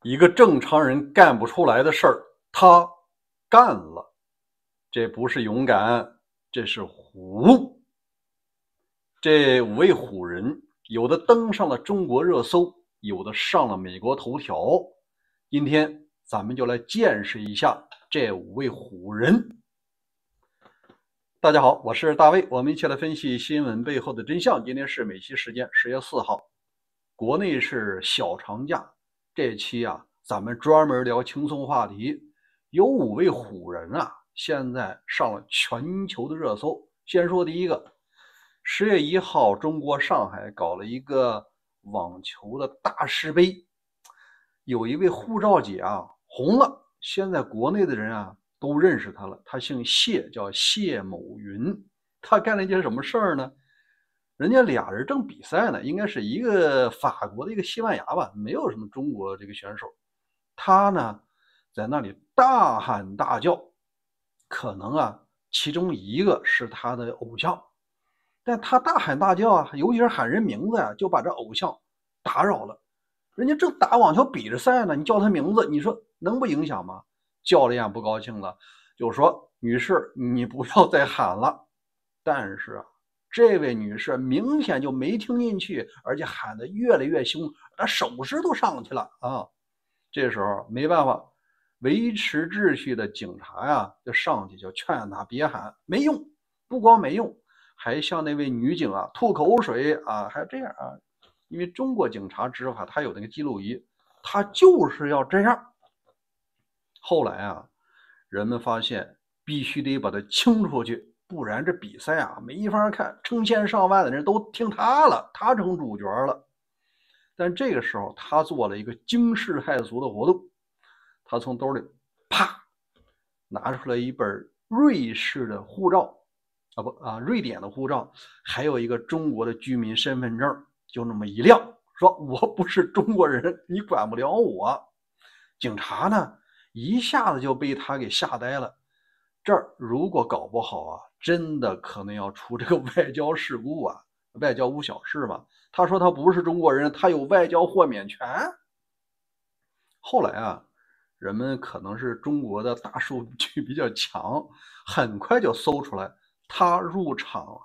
一个正常人干不出来的事儿，他干了。这不是勇敢，这是虎。这5位虎人，有的登上了中国热搜，有的上了美国头条。今天咱们就来见识一下这5位虎人。大家好，我是大卫，我们一起来分析新闻背后的真相。今天是美西时间10月4号，国内是小长假。这期咱们专门聊轻松话题。有5位虎人现在上了全球的热搜。先说第一个，10月1号，中国上海搞了一个网球的大师杯，有一位护照姐红了，现在国内的人都认识他了，他姓谢，叫谢某云。他干了一件什么事儿呢？人家俩人正比赛呢，应该是一个法国的一个西班牙吧，没有什么中国这个选手。他呢在那里大喊大叫，可能其中一个是他的偶像，但他大喊大叫尤其是喊人名字就把这偶像打扰了。人家正打网球比着赛呢，你叫他名字，你说能不影响吗？教练不高兴了，就说女士你不要再喊了。但是这位女士明显就没听进去，而且喊得越来越凶，手势都上去了这时候没办法，维持秩序的警察就上去就劝他别喊，没用，不光没用，还向那位女警吐口水还这样因为中国警察执法他有那个记录仪，他就是要这样。后来人们发现必须得把他清出去，不然这比赛没法看，成千上万的人都听他了，他成主角了。但这个时候他做了一个惊世骇俗的活动，他从兜里啪拿出来一本瑞士的护照瑞典的护照，还有一个中国的居民身份证，就那么一亮，说我不是中国人，你管不了我。警察呢一下子就被他给吓呆了。这儿如果搞不好真的可能要出这个外交事故外交无小事嘛。他说他不是中国人，他有外交豁免权。后来人们可能是中国的大数据比较强，很快就搜出来他入场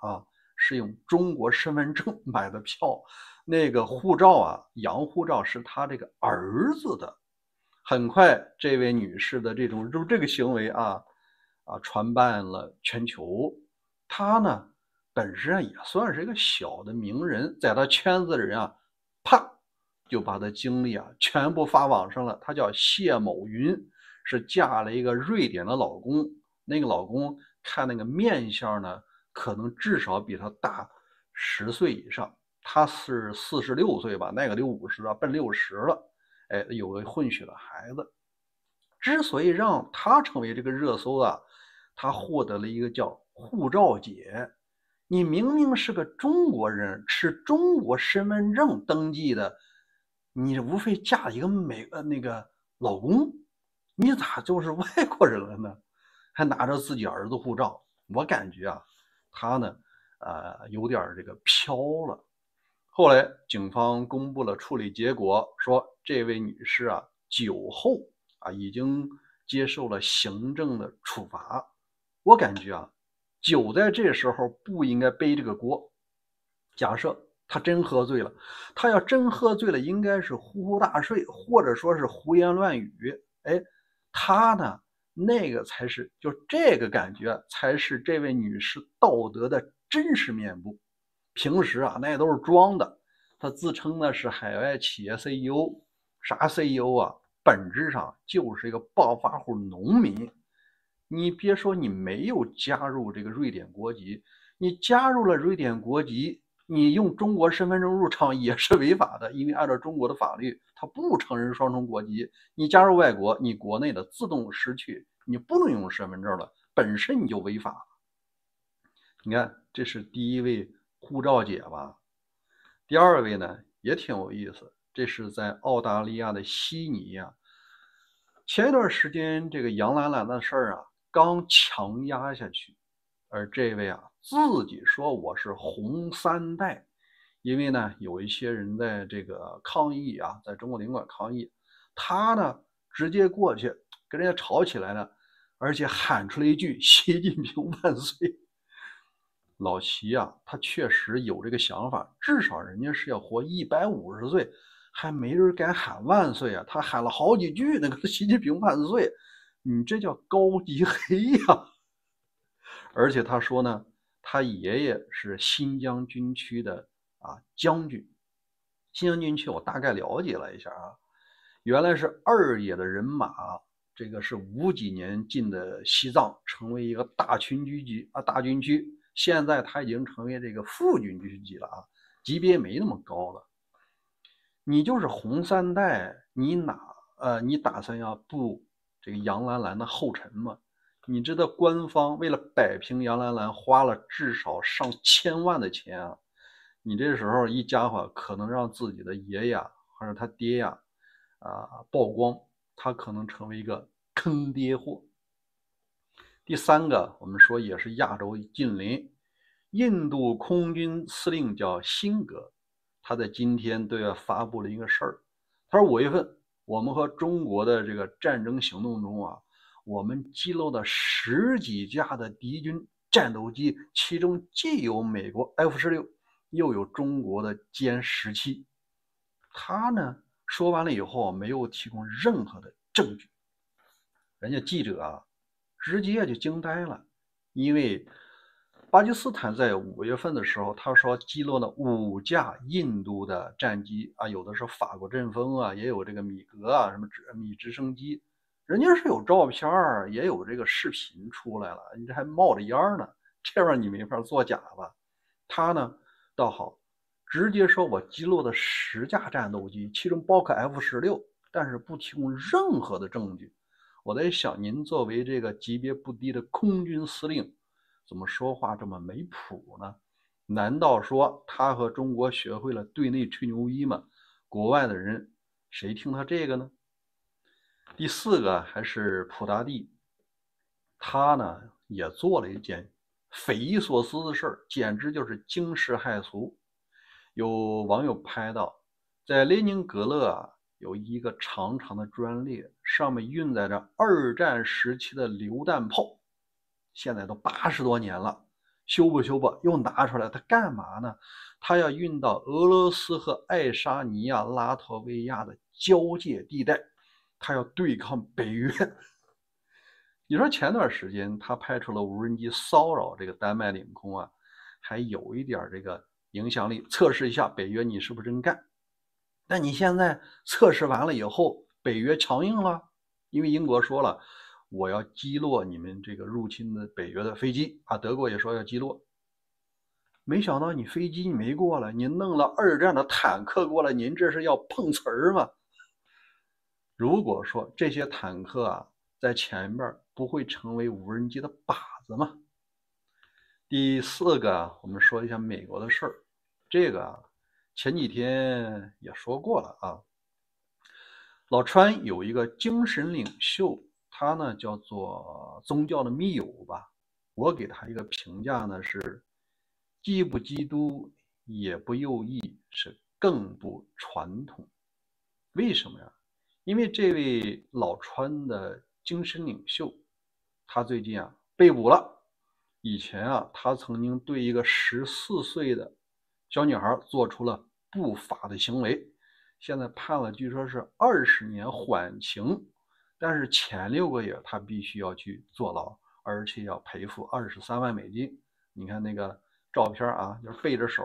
是用中国身份证买的票，那个护照洋护照是他这个儿子的。很快这位女士的这个行为传遍了全球。她呢本身也算是一个小的名人，在她圈子的人啪就把她经历全部发网上了。她叫谢某云，是嫁了一个瑞典的老公，那个老公看那个面相呢，可能至少比她大10岁以上，她是46岁吧，那个得50奔60了。有个混血的孩子。之所以让他成为这个热搜他获得了一个叫护照姐。你明明是个中国人，是中国身份证登记的，你无非嫁一个那个老公，你咋就是外国人了呢？还拿着自己儿子护照，我感觉他呢有点这个飘了。后来警方公布了处理结果，说这位女士酒后已经接受了行政的处罚。我感觉酒在这时候不应该背这个锅。假设他真喝醉了，他要真喝醉了应该是呼呼大睡，或者说是胡言乱语。他呢那个才是，就这个感觉才是这位女士道德的真实面目。平时那都是装的。他自称呢是海外企业 CEO， 啥 CEO本质上就是一个暴发户农民。你别说你没有加入这个瑞典国籍，你加入了瑞典国籍，你用中国身份证入场也是违法的，因为按照中国的法律，它不承认双重国籍。你加入外国，你国内的自动失去，你不能用身份证了，本身你就违法。你看，这是第一位护照姐吧。第二位呢也挺有意思，这是在澳大利亚的悉尼前一段时间这个杨兰兰的事儿刚强压下去，而这位自己说我是红3代。因为呢有一些人在这个抗议在中国领馆抗议，他呢直接过去跟人家吵起来了，而且喊出了一句习近平万岁。老习啊，他确实有这个想法，至少人家是要活150岁，还没人敢喊万岁啊！他喊了好几句那个习近平万岁，你这叫高级黑呀！而且他说呢，他爷爷是新疆军区的将军。新疆军区我大概了解了一下啊，原来是二爷的人马，这个是50几年进的西藏，成为一个大军区，现在他已经成为这个副军区级了啊，级别没那么高了。你就是红三代，你打算要步这个杨兰兰的后尘吗？你知道官方为了摆平杨兰兰花了至少上千万的钱啊！你这时候一家伙可能让自己的爷爷或者他爹曝光，他可能成为一个坑爹货。第三个，我们说也是亚洲近邻，印度空军司令叫辛格，他在今天对外发布了一个事儿，他说5月份我们和中国的这个战争行动中我们击落了10几架的敌军战斗机，其中既有美国 F-16，又有中国的歼17。他呢说完了以后没有提供任何的证据，人家记者直接就惊呆了，因为巴基斯坦在5月份的时候，他说击落了5架印度的战机有的是法国阵风也有这个米格什么米直升机，人家是有照片也有这个视频出来了，你这还冒着烟呢，这玩意儿你没法作假吧？他呢倒好，直接说我击落的10架战斗机，其中包括 F-16，但是不提供任何的证据。我在想，您作为这个级别不低的空军司令，怎么说话这么没谱呢？难道说他和中国学会了对内吹牛逼吗？国外的人谁听他这个呢？第四个还是普大帝，他呢也做了一件匪夷所思的事儿，简直就是惊世骇俗。有网友拍到，在列宁格勒有一个长长的专列，上面运载着2战时期的榴弹炮，现在都80多年了，修吧又拿出来，他干嘛呢？他要运到俄罗斯和爱沙尼亚、拉脱维亚的交界地带，他要对抗北约。你说前段时间他派出了无人机骚扰这个丹麦领空还有一点这个影响力，测试一下北约你是不是真干。但你现在测试完了以后，北约强硬了，因为英国说了，我要击落你们这个入侵的北约的飞机德国也说要击落。没想到你飞机没过来，您弄了2战的坦克过来，您这是要碰瓷儿吗？如果说这些坦克在前面不会成为无人机的靶子吗？第四个，我们说一下美国的事儿。这个前几天也说过了老川有一个精神领袖，他呢叫做宗教的密友吧。我给他一个评价呢是，既不基督，也不右翼，是更不传统。为什么呀？因为这位老川的精神领袖，他最近被捕了。以前他曾经对一个14岁的小女孩做出了不法的行为，现在判了，据说是20年缓刑，但是前6个月他必须要去坐牢，而且要赔付23万美金。你看那个照片就是背着手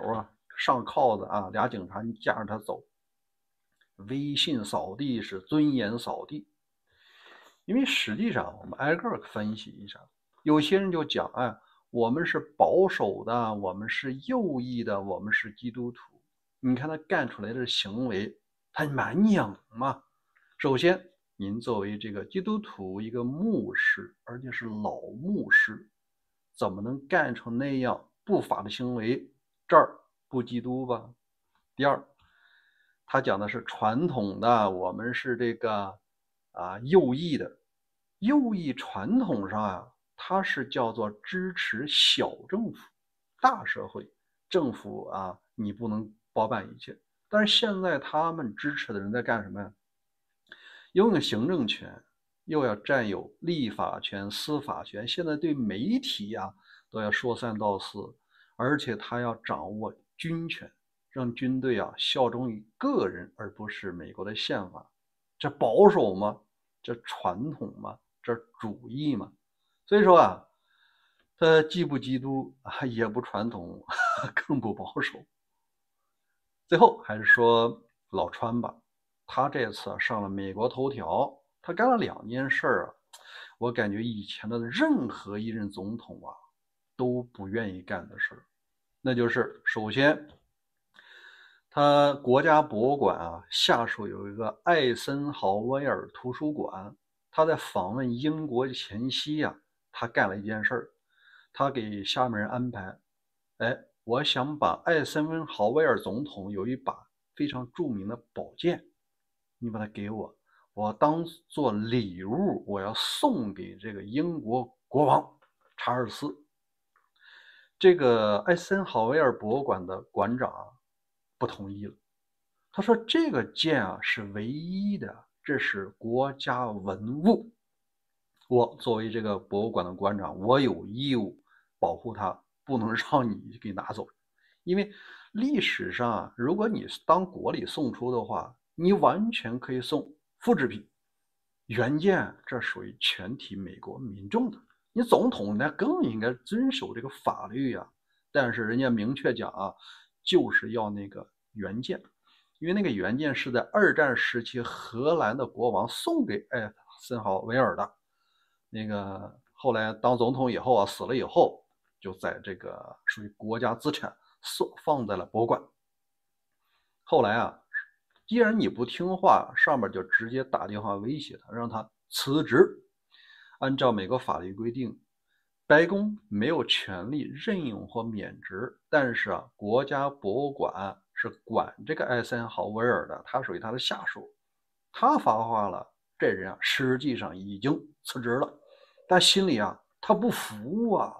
上铐子俩警察架着他走。威信扫地是尊严扫地。因为实际上我们挨个分析一下，有些人就讲我们是保守的，我们是右翼的，我们是基督徒。你看他干出来的行为，他蛮拧嘛。首先，您作为这个基督徒，一个牧师，而且是老牧师，怎么能干成那样不法的行为？这儿不基督吧？第二，他讲的是传统的，我们是这个右翼的。右翼传统上它是叫做支持小政府、大社会，政府你不能包办一切。但是现在他们支持的人在干什么呀？拥有行政权，又要占有立法权、司法权，现在对媒体呀都要说三道四，而且他要掌握军权，让军队啊效忠于个人，而不是美国的宪法。这保守吗？这传统吗？这主义吗？所以说啊，他既不基督啊，也不传统，更不保守。最后还是说老川吧，他这次上了美国头条，他干了2件事啊，我感觉以前的任何一任总统啊都不愿意干的事儿，那就是首先，他国家博物馆啊下属有一个艾森豪威尔图书馆，他在访问英国前夕啊，他干了一件事儿，他给下面人安排，哎，我想把艾森豪威尔总统有一把非常著名的宝剑，你把它给我，我当做礼物，我要送给这个英国国王查尔斯。这个艾森豪威尔博物馆的馆长不同意了，他说这个剑啊是唯一的，这是国家文物，我作为这个博物馆的馆长，我有义务保护它，不能让你给拿走。因为历史上啊，如果你当国礼送出的话，你完全可以送复制品，原件这属于全体美国民众的。你总统那更应该遵守这个法律呀、但是人家明确讲啊，就是要那个原件，因为那个原件是在2战时期荷兰的国王送给艾森豪威尔的。那个后来当总统以后啊，死了以后，就在这个属于国家资产，放在了博物馆。后来啊，既然你不听话，上面就直接打电话威胁他，让他辞职。按照美国法律规定，白宫没有权利任用或免职，但是啊，国家博物馆是管这个艾森豪威尔的，他属于他的下属。他发话了，这人啊，实际上已经辞职了，但心里啊，他不服啊，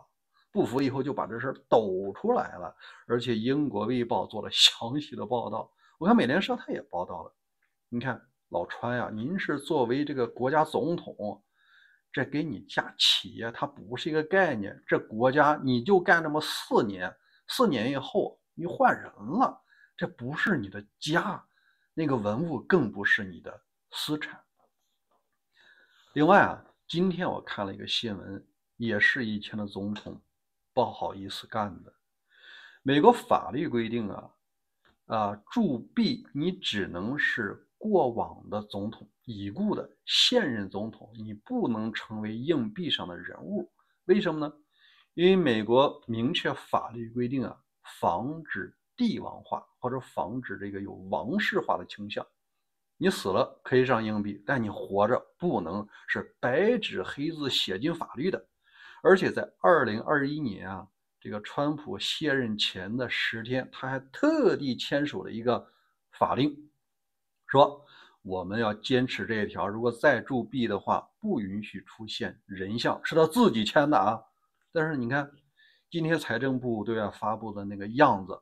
不服以后就把这事抖出来了，而且英国卫报做了详细的报道，我看美联社他也报道了。你看老川呀、您是作为这个国家总统，这给你家企业它不是一个概念，这国家你就干这么4年，4年以后你换人了，这不是你的家，那个文物更不是你的私产。另外啊，今天我看了一个新闻，也是以前的总统不好意思干的。美国法律规定铸币你只能是过往的总统，已故的现任总统，你不能成为硬币上的人物。为什么呢？因为美国明确法律规定啊，防止帝王化或者防止这个有王室化的倾向。你死了可以上硬币，但你活着不能是白纸黑字写进法律的。而且在2021年啊，这个川普卸任前的10天，他还特地签署了一个法令，说我们要坚持这一条，如果再铸币的话，不允许出现人像，是他自己签的啊。但是你看，今天财政部对外发布的那个样子，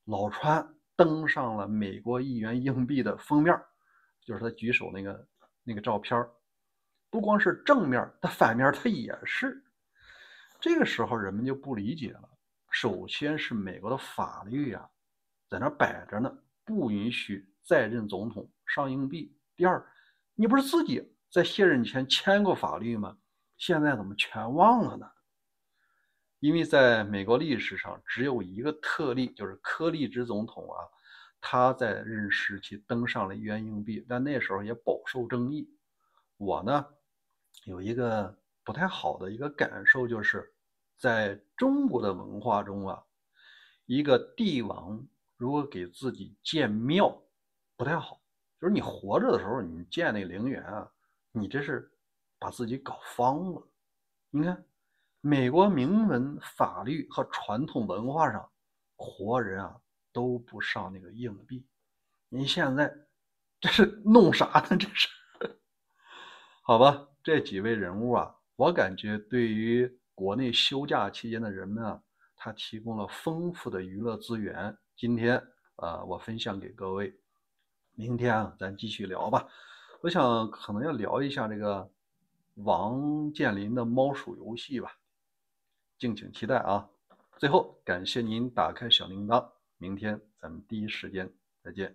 老川登上了美国1元硬币的封面，就是他举手那个照片，不光是正面，他反面他也是。这个时候人们就不理解了。首先是美国的法律呀、在那摆着呢，不允许在任总统上硬币。第二，你不是自己在卸任前签过法律吗？现在怎么全忘了呢？因为在美国历史上只有一个特例，就是柯立芝总统啊，他在任时期登上了1元硬币，但那时候也饱受争议。我呢有一个不太好的一个感受，就是在中国的文化中啊，一个帝王如果给自己建庙不太好，就是你活着的时候你建那陵园啊，你这是把自己搞方了。你看美国明文法律和传统文化上，活人啊都不上那个硬币。你现在这是弄啥呢？这是好吧？这几位人物啊，我感觉对于国内休假期间的人们啊，他提供了丰富的娱乐资源。今天我分享给各位，明天啊咱继续聊吧。我想可能要聊一下这个王健林的猫鼠游戏吧，敬请期待啊！最后感谢您打开小铃铛，明天咱们第一时间再见。